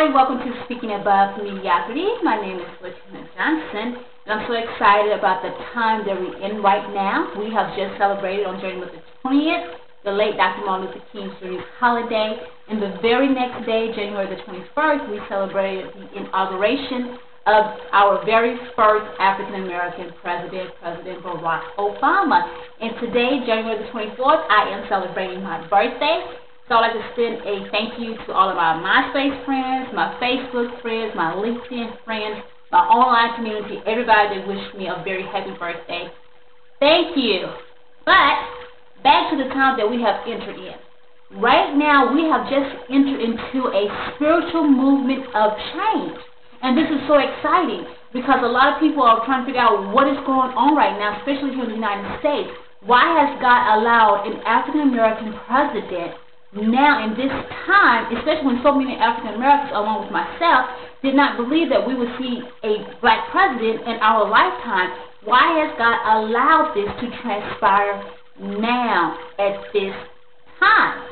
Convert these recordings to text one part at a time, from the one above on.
Hi, welcome to Speaking Above Mediocrity. My name is Latina Johnson, and I'm so excited about the time that we're in right now. We have just celebrated on January the 20th, the late Dr. Martin Luther King Jr.'s holiday, and the very next day, January the 21st, we celebrated the inauguration of our very first African-American president, President Barack Obama. And today, January the 24th, I am celebrating my birthday. So I'd like to send a thank you to all of my MySpace friends, my Facebook friends, my LinkedIn friends, my online community, everybody that wished me a very happy birthday. Thank you. But back to the time that we have entered in. Right now, we have just entered into a spiritual movement of change. And this is so exciting because a lot of people are trying to figure out what is going on right now, especially here in the United States. Why has God allowed an African-American president now in this time, especially when so many African Americans, along with myself, did not believe that we would see a black president in our lifetime? Why has God allowed this to transpire now at this time?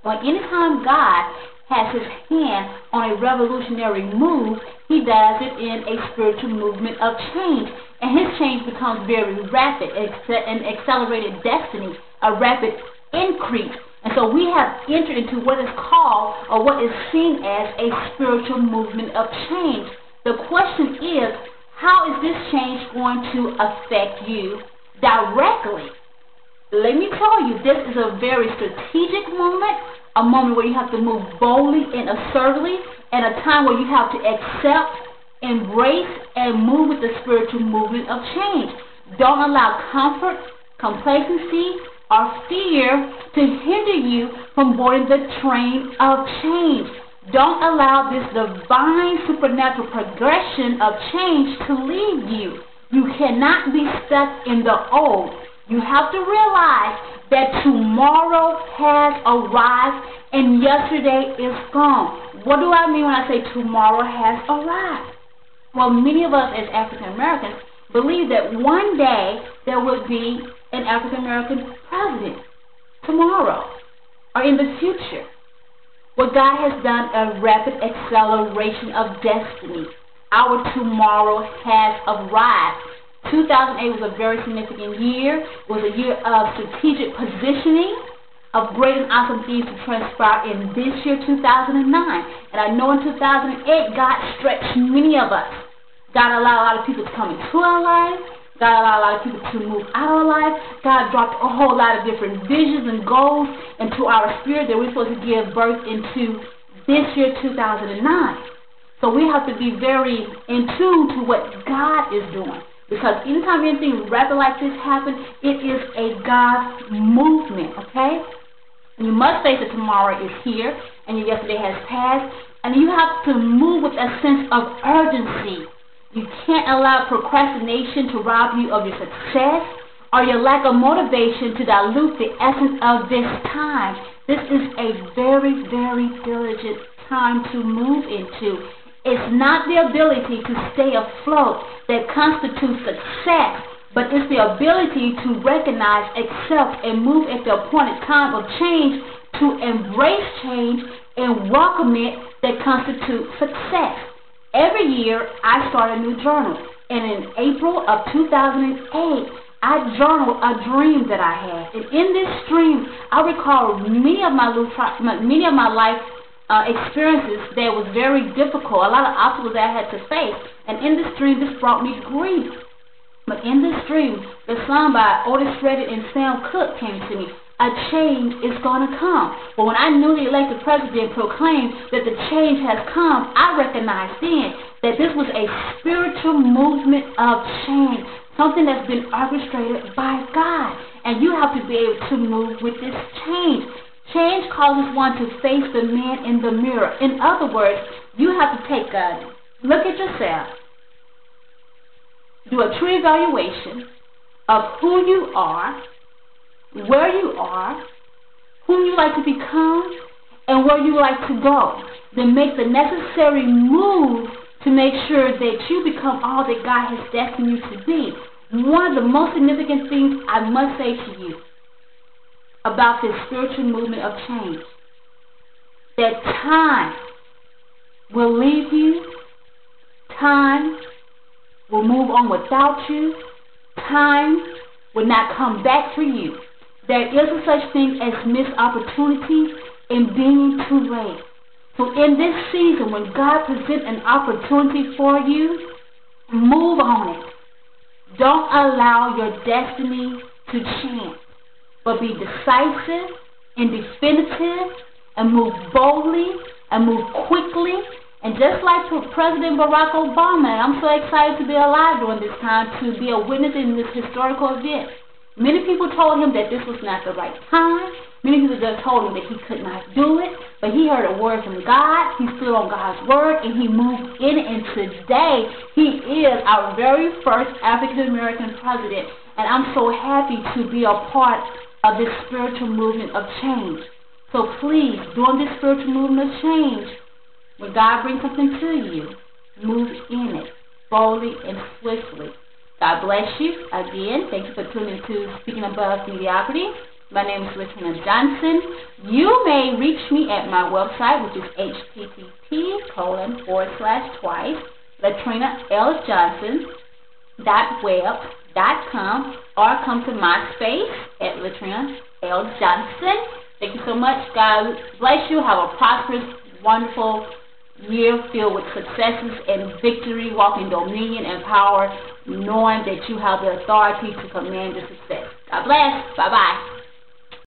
Well, anytime God has his hand on a revolutionary move, he does it in a spiritual movement of change. And his change becomes very rapid, an accelerated destiny, a rapid increase. And so we have entered into what is called, or what is seen as, a spiritual movement of change. The question is, how is this change going to affect you directly? Let me tell you, this is a very strategic moment, a moment where you have to move boldly and assertively, and a time where you have to accept, embrace, and move with the spiritual movement of change. Don't allow comfort, complacency, or fear to hinder you from boarding the train of change. Don't allow this divine supernatural progression of change to leave you. You cannot be stuck in the old. You have to realize that tomorrow has arrived and yesterday is gone. What do I mean when I say tomorrow has arrived? Well, many of us as African Americans believe that one day there will be an African-American president tomorrow or in the future. Well, God has done a rapid acceleration of destiny. Our tomorrow has arrived. 2008 was a very significant year. It was a year of strategic positioning, of great and awesome things to transpire in this year, 2009. And I know in 2008, God stretched many of us. God allowed a lot of people to come into our lives. God allowed a lot of people to move out of our life. God dropped a whole lot of different visions and goals into our spirit that we're supposed to give birth into this year, 2009. So we have to be very in tune to what God is doing. Because anytime anything rapid like this happens, it is a God movement, okay? And you must face that tomorrow is here and your yesterday has passed. And you have to move with a sense of urgency. You can't allow procrastination to rob you of your success or your lack of motivation to dilute the essence of this time. This is a very, very diligent time to move into. It's not the ability to stay afloat that constitutes success, but it's the ability to recognize, accept, and move at the appointed time of change, to embrace change and welcome it, that constitutes success. Every year, I start a new journal, and in April of 2008, I journaled a dream that I had. And in this dream, I recall many of my life experiences that was very difficult, a lot of obstacles that I had to face. And in this dream, this brought me grief. But in this dream, the song by Otis Redding and Sam Cooke came to me. A change is going to come. But when I knew the elected president proclaimed that the change has come, I recognized then that this was a spiritual movement of change, something that's been orchestrated by God. And you have to be able to move with this change. Change causes one to face the man in the mirror. In other words, you have to take a look at yourself, do a true evaluation of who you are, where you are, whom you like to become, and where you like to go. Then make the necessary move to make sure that you become all that God has destined you to be. One of the most significant things I must say to you about this spiritual movement of change, that time will will leave you. Time will move on without you. Time will not come back for you. There is a such thing as missed opportunity and being too late. So in this season, when God presents an opportunity for you, move on it. Don't allow your destiny to chance, but be decisive and definitive and move boldly and move quickly. And just like President Barack Obama, I'm so excited to be alive during this time to be a witness in this historical event. Many people told him that this was not the right time. Many people just told him that he could not do it. But he heard a word from God. He stood on God's word and he moved in it. And today he is our very first African American president. And I'm so happy to be a part of this spiritual movement of change. So please, during this spiritual movement of change, when God brings something to you, move in it boldly and swiftly. God bless you. Again, thank you for tuning to Speaking Above Mediocrity. My name is Latrina Johnson. You may reach me at my website, which is http://LatrinaLJohnson.web.com, or come to my space at Latrina L. Johnson. Thank you so much. God bless you. Have a prosperous, wonderful year filled with successes and victory. Walk in dominion and power, knowing that you have the authority to command the success. God bless. Bye-bye.